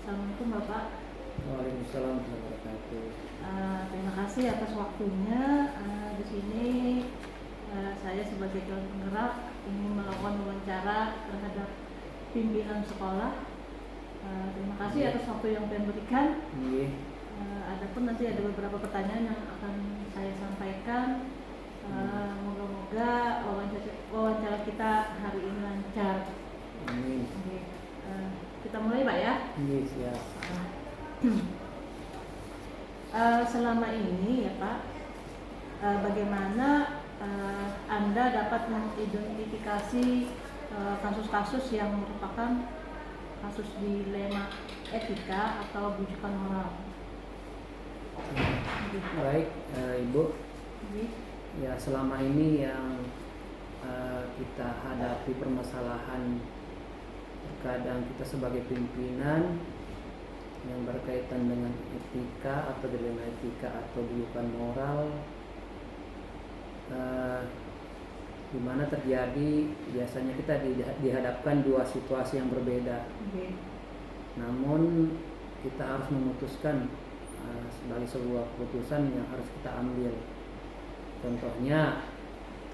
Assalamualaikum Bapak. Waalaikumsalam warahmatullahi wabarakatuh. Terima kasih atas waktunya. Di sini saya sebagai calon penggerak ingin melakukan wawancara terhadap pimpinan sekolah. Terima kasih atas waktu yang Tuhan berikan. Adapun nanti ada beberapa pertanyaan yang akan saya sampaikan. Moga-moga wawancara kita hari ini lancar. Amin. Kita mulai Pak ya. Siap. Selama ini ya Pak, bagaimana Anda dapat mengidentifikasi kasus-kasus yang merupakan kasus dilema etika atau bujukan moral? Baik, Ibu. Ya, selama ini yang kita hadapi permasalahan terkadang kita sebagai pimpinan yang berkaitan dengan etika atau dilema etika atau bujukan moral, di mana terjadi biasanya kita dihadapkan dua situasi yang berbeda. Namun kita harus memutuskan sebagai sebuah keputusan yang harus kita ambil. Contohnya,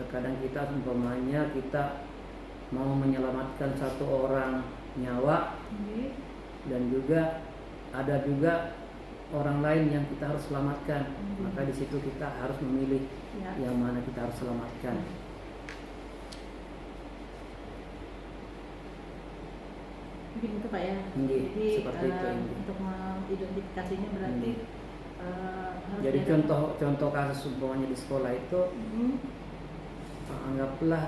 terkadang kita umpamanya kita mau menyelamatkan satu orang nyawa, dan juga ada juga orang lain yang kita harus selamatkan. Maka di situ kita harus memilih yang mana kita harus selamatkan. Mungkin itu Pak ya. Jadi seperti itu. Untuk mengidentifikasinya berarti jadi contoh kasus umpamanya di sekolah itu, anggaplah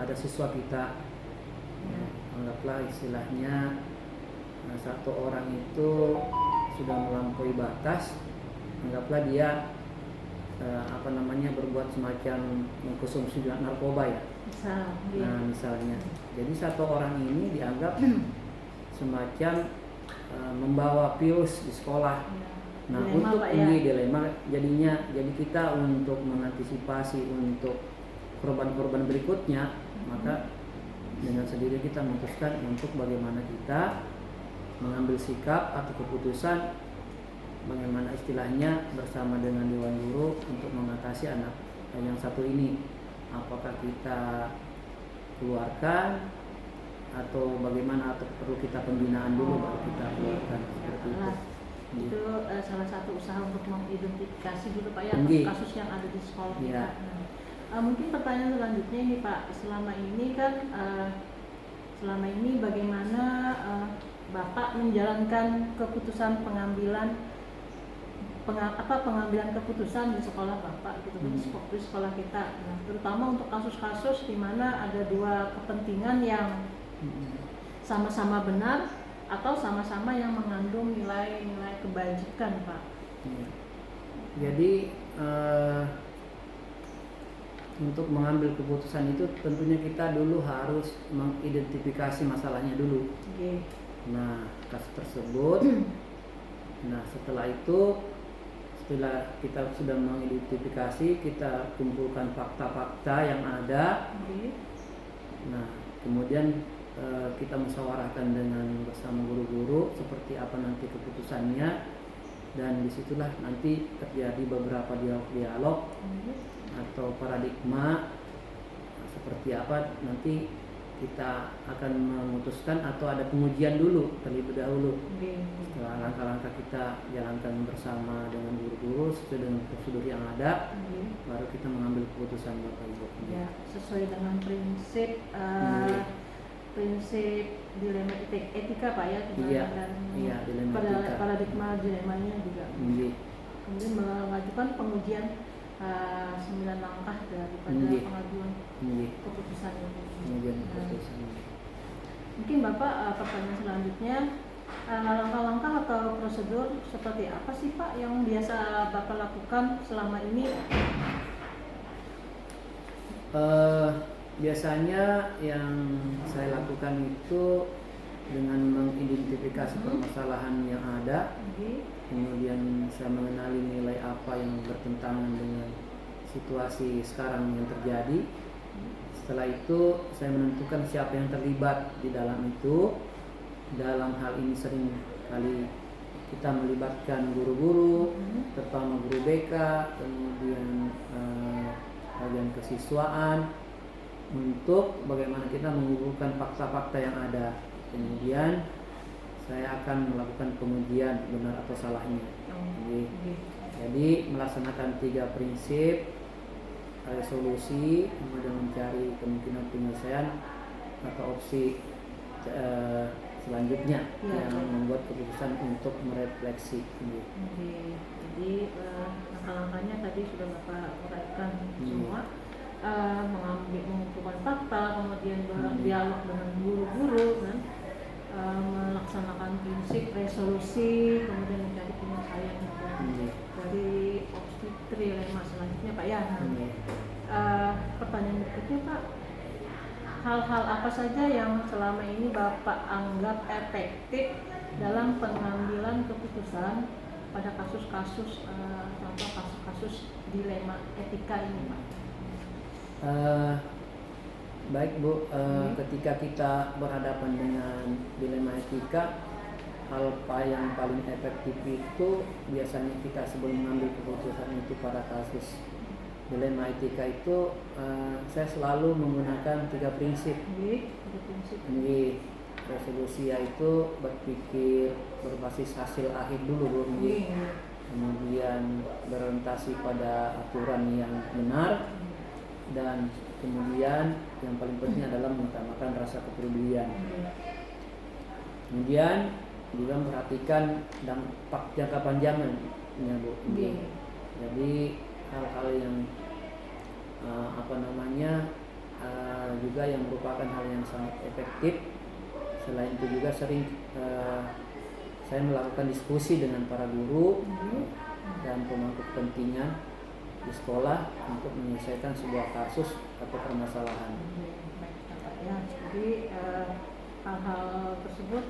ada siswa kita, anggaplah istilahnya satu orang itu sudah melampaui batas, anggaplah dia berbuat semacam mengkonsumsi narkoba ya. Misalnya, jadi satu orang ini dianggap semacam membawa virus di sekolah. Nah, dilema, untuk ini dilema jadinya, jadi kita untuk mengantisipasi untuk korban-korban berikutnya, maka dengan sendiri kita memutuskan untuk bagaimana kita mengambil sikap atau keputusan, bagaimana istilahnya bersama dengan Dewan Guru untuk mengatasi anak yang satu ini. Apakah kita keluarkan atau bagaimana, atau perlu kita pembinaan dulu baru kita keluarkan, seperti itu. Itu salah satu usaha untuk mengidentifikasi dulu Pak ya kasus yang ada di sekolah kita. Mungkin pertanyaan selanjutnya ini Pak, selama ini bagaimana Bapak menjalankan keputusan pengambilan keputusan di sekolah Bapak gitu, di sekolah kita. Nah, terutama untuk kasus-kasus di mana ada dua kepentingan yang sama-sama benar atau sama-sama yang mengandung nilai-nilai kebajikan Pak. Jadi untuk mengambil keputusan itu tentunya kita dulu harus mengidentifikasi masalahnya dulu. Nah, kasus tersebut, setelah kita sudah mengidentifikasi, kita kumpulkan fakta-fakta yang ada. Nah, kemudian kita musyawarahkan dengan bersama guru-guru seperti apa nanti keputusannya, dan disitulah nanti terjadi beberapa dialog atau paradigma seperti apa nanti kita akan memutuskan, atau ada pengujian dulu terlebih dahulu. Setelah langkah-langkah kita jalankan bersama dengan guru-guru sesuai dengan prosedur yang ada, baru kita mengambil keputusan Bapak Ibu. Ya, sesuai dengan prinsip dilema etika Pak ya, dilema etika. Paradigma dilemanya juga. Kemudian mengajukan pengujian 9 langkah daripada pengajuan keputusan ini. Mungkin Bapak, pertanyaan selanjutnya, langkah-langkah atau prosedur seperti apa sih Pak yang biasa Bapak lakukan selama ini? Biasanya yang saya lakukan itu dengan mengidentifikasi permasalahan yang ada, kemudian saya mengenali nilai apa yang bertentangan dengan situasi sekarang yang terjadi. Setelah itu saya menentukan siapa yang terlibat di dalam itu, dalam hal ini sering kali kita melibatkan guru-guru, terutama guru BK, kemudian bagian kesiswaan, untuk bagaimana kita mengumpulkan fakta-fakta yang ada. Kemudian saya akan melakukan pengujian benar atau salahnya. Jadi melaksanakan 3 prinsip: resolusi, kemudian mencari kemungkinan penyelesaian atau opsi selanjutnya yang membuat keputusan untuk merefleksi. Jadi langkah-langkahnya tadi sudah Bapak uraikan semua. Mengumpulkan fakta, kemudian berdialog dengan guru-guru, kan, melaksanakan prinsip resolusi, kemudian mencari penyelesaian dari opsi trilema selanjutnya, Pak ya. Pertanyaan berikutnya, Pak, hal-hal apa saja yang selama ini Bapak anggap efektif dalam pengambilan keputusan pada kasus-kasus contoh kasus-kasus dilema etika ini, Pak? Baik Bu, ketika kita berhadapan dengan dilema etika, hal yang paling efektif itu biasanya kita sebelum mengambil keputusan itu pada kasus dilema etika itu, saya selalu menggunakan 3 prinsip. Resolusi yaitu berpikir berbasis hasil akhir dulu Bu. Kemudian berorientasi pada aturan yang benar, dan kemudian yang paling penting adalah mengutamakan rasa kepedulian. Kemudian juga memperhatikan dampak jangka panjangnya Bu. Jadi hal-hal yang juga yang merupakan hal yang sangat efektif. Selain itu juga sering saya melakukan diskusi dengan para guru dan pemangku kepentingan di sekolah untuk menyelesaikan sebuah kasus atau permasalahan. Jadi hal-hal tersebut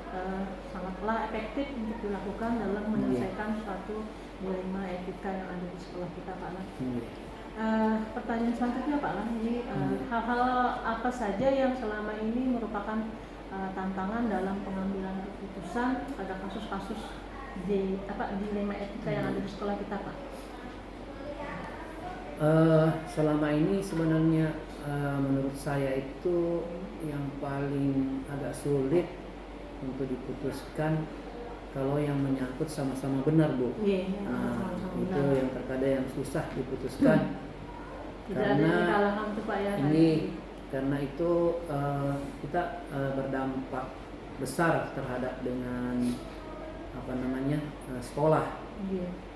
sangatlah efektif untuk dilakukan dalam menyelesaikan suatu dilema etika yang ada di sekolah kita, Pak Lan. Pertanyaan selanjutnya, Pak Lan, ini hal-hal apa saja yang selama ini merupakan tantangan dalam pengambilan keputusan pada kasus-kasus dilema etika yang ada di sekolah kita, Pak? Selama ini sebenarnya menurut saya itu yang paling agak sulit untuk diputuskan kalau yang menyangkut sama-sama benar Bu. Itu yang terkadang yang susah diputuskan. Karena itu kita berdampak besar terhadap dengan sekolah.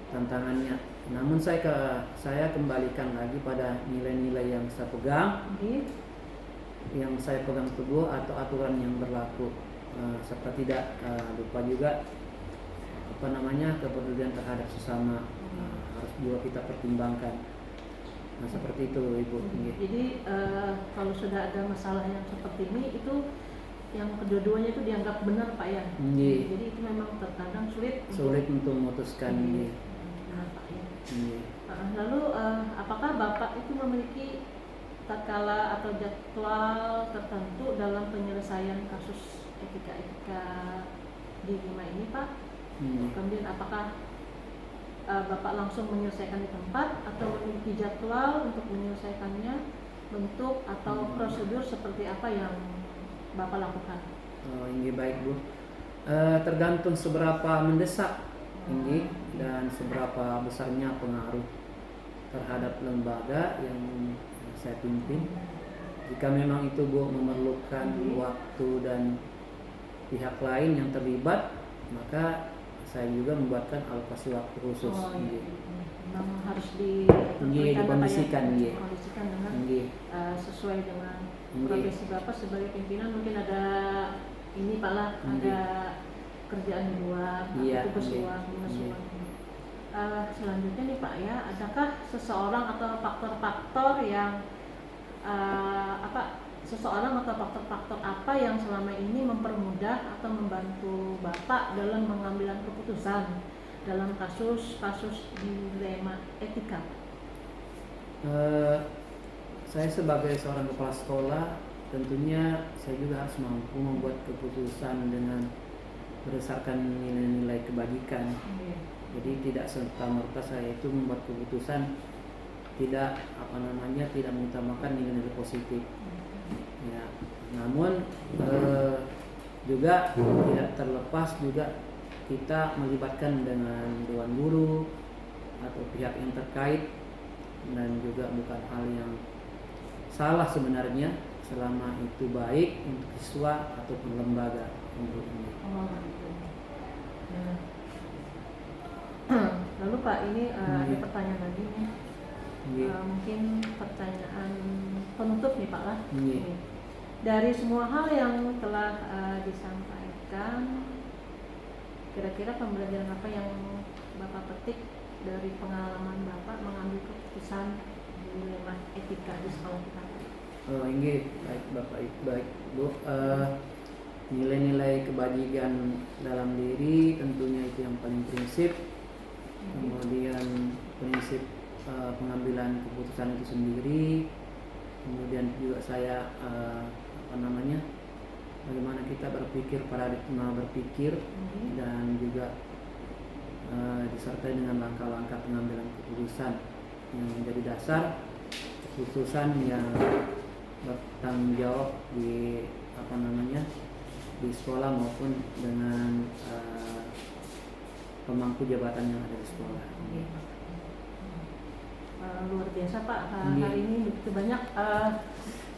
Tantangannya. Namun saya kembalikan lagi pada nilai-nilai yang saya pegang, yang saya pegang teguh, atau aturan yang berlaku, serta tidak lupa juga kepedulian terhadap sesama harus juga kita pertimbangkan. Seperti itu Ibu. Jadi kalau sudah ada masalah yang seperti ini, itu yang kedua-duanya itu dianggap benar, Pak ya. Jadi itu memang terkadang sulit untuk memutuskan. Lalu apakah Bapak itu memiliki tatkala atau jadwal tertentu dalam penyelesaian kasus etika di Lima ini, Pak? Kemudian apakah Bapak langsung menyelesaikan di tempat atau memiliki jadwal untuk menyelesaikannya, bentuk atau prosedur seperti apa yang Bapak lakukan? Ini baik Bu. Tergantung seberapa mendesak ini dan seberapa besarnya pengaruh terhadap lembaga yang saya pimpin. Jika memang itu Bu memerlukan waktu dan pihak lain yang terlibat, maka saya juga membuatkan alokasi waktu khusus. Memang harus dikondisikan dengan sesuai dengan profesi Bapak sebagai pimpinan. Mungkin ada ini Pak lah, ada kerjaan di luar, tugas luar, dinas luar. Selanjutnya nih Pak ya, adakah seseorang atau faktor-faktor yang faktor-faktor apa yang selama ini mempermudah atau membantu Bapak dalam mengambil keputusan dalam kasus-kasus dilema etika? Saya sebagai seorang kepala sekolah, tentunya saya juga harus mampu membuat keputusan dengan berdasarkan nilai-nilai kebajikan. Iya. Jadi tidak serta-merta saya itu membuat keputusan tidak tidak mengutamakan nilai-nilai positif. Ya, namun juga tidak terlepas juga kita melibatkan dengan dewan guru atau pihak yang terkait, dan juga bukan hal yang salah sebenarnya selama itu baik untuk siswa ataupun lembaga untuk ini. Oh, gitu. Ya. Lalu Pak, ini ada pertanyaan lagi nih. Mungkin pertanyaan penutup nih Pak lah. Dari semua hal yang telah disampaikan, kira-kira pembelajaran apa yang Bapak petik dari pengalaman Bapak mengambil keputusan dilema etika di sekolah kita? Oh, ini baik Bapak, baik Bu. Nilai-nilai kebajikan dalam diri tentunya itu yang paling prinsip. Kemudian prinsip pengambilan keputusan itu sendiri. Kemudian juga saya bagaimana kita berpikir, paradigma berpikir, dan juga disertai dengan langkah-langkah pengambilan keputusan yang menjadi dasar keputusan yang bertanggung jawab di di sekolah maupun dengan pemangku jabatan yang ada di sekolah. Luar biasa Pak, hari ini begitu banyak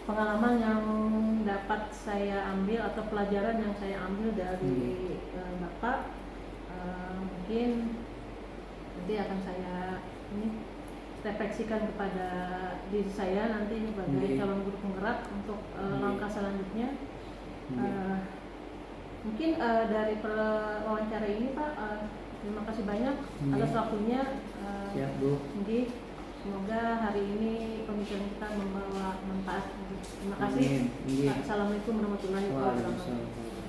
pengalaman yang dapat saya ambil atau pelajaran yang saya ambil dari Bapak. Mungkin nanti akan saya refleksikan kepada diri saya nanti sebagai calon guru penggerak untuk langkah selanjutnya. Mungkin dari wawancara ini Pak, terima kasih banyak atas waktunya. Siap Bu. Semoga hari ini pembicaraan kita membawa manfaat. Terima kasih. Assalamualaikum warahmatullahi wabarakatuh.